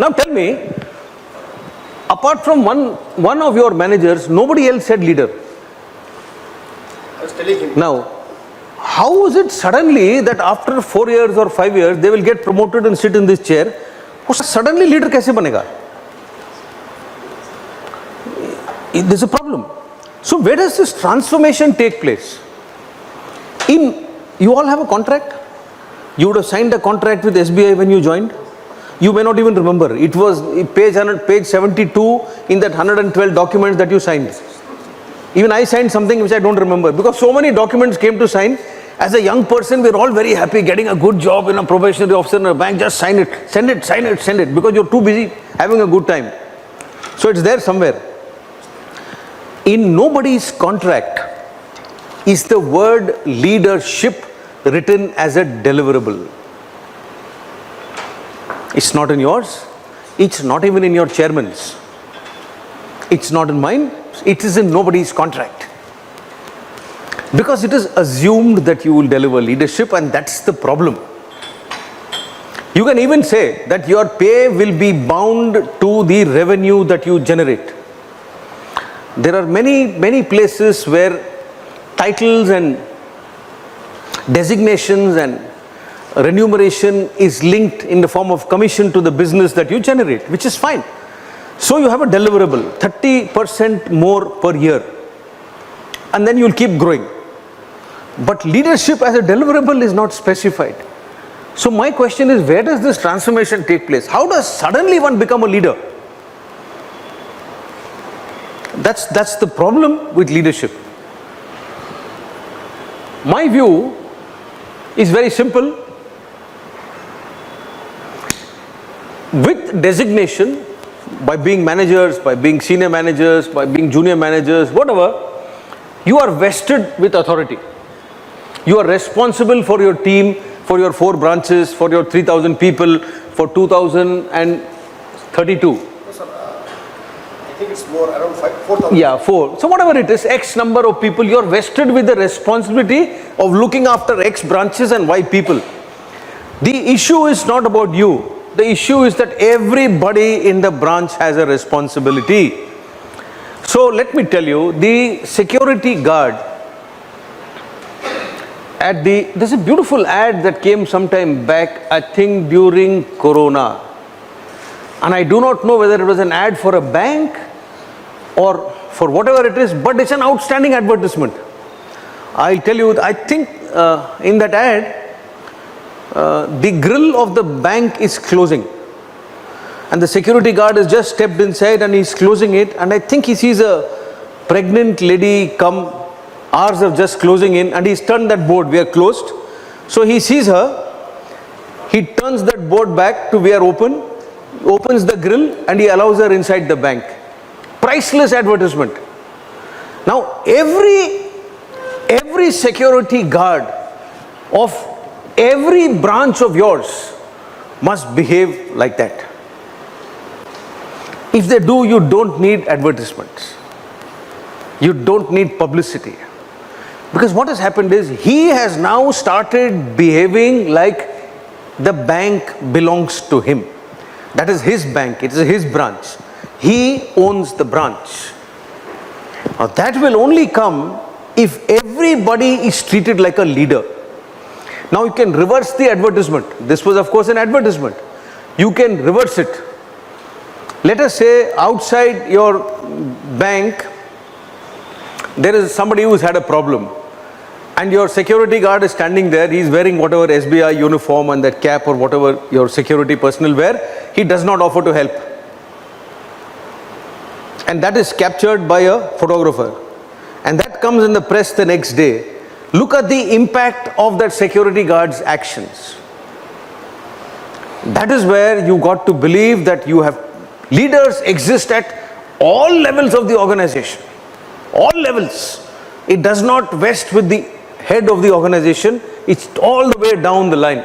Now tell me, apart from one of your managers, nobody else said leader. I was telling him. Now, how is it suddenly that after 4 years or 5 years, they will get promoted and sit in this chair? Suddenly leader कैसे बनेगा? There's a problem. So where does this transformation take place? You all have a contract. You would have signed a contract with SBI when you joined. You may not even remember. It was page 72 in that 112 documents that you signed. Even I signed something which I don't remember because so many documents came to sign. As a young person, we're all very happy getting a good job in a probationary officer in a bank. Just sign it, send it because you're too busy having a good time. So it's there somewhere. In nobody's contract is the word leadership written as a deliverable. It's not in yours. It's not even in your chairman's. It's not in mine. It is in nobody's contract. Because it is assumed that you will deliver leadership, and that's the problem. You can even say that your pay will be bound to the revenue that you generate. There are many places where titles and designations and remuneration is linked in the form of commission to the business that you generate, which is fine. So you have a deliverable, 30% more per year, and then you'll keep growing. But leadership as a deliverable is not specified. So my question is, where does this transformation take place? How does suddenly one become a leader? That's the problem with leadership. My view is very simple. With designation, by being managers, by being senior managers, by being junior managers, whatever, you are vested with authority. You are responsible for your team, for your 4 branches, for your 3,000 people, for 2032. I think it's more, around 4,000. Yeah, 4. So whatever it is, X number of people, you are vested with the responsibility of looking after X branches and Y people. The issue is not about you. The issue is that everybody in the branch has a responsibility. So let me tell you, the security guard there's a beautiful ad that came sometime back, I think during Corona. And I do not know whether it was an ad for a bank or for whatever it is, but it's an outstanding advertisement. I'll tell you, I think in that ad, the grill of the bank is closing. And the security guard has just stepped inside and he's closing it. And I think he sees a pregnant lady come. Hours of just closing in, and he's turned that board, we are closed. So he sees her, he turns that board back to we are open, opens the grill, and he allows her inside the bank. Priceless advertisement. Now every security guard of every branch of yours must behave like that. If they do, you don't need advertisements. You don't need publicity. Because what has happened is, he has now started behaving like the bank belongs to him. That is his bank, it is his branch. He owns the branch. Now that will only come if everybody is treated like a leader. Now you can reverse the advertisement. This was of course an advertisement. You can reverse it. Let us say outside your bank, there is somebody who's had a problem. And your security guard is standing there, he is wearing whatever SBI uniform and that cap or whatever your security personnel wear, he does not offer to help. And that is captured by a photographer. And that comes in the press the next day. Look at the impact of that security guard's actions. That is where you got to believe that you have leaders exist at all levels of the organization. All levels. It does not vest with the head of the organization, it's all the way down the line.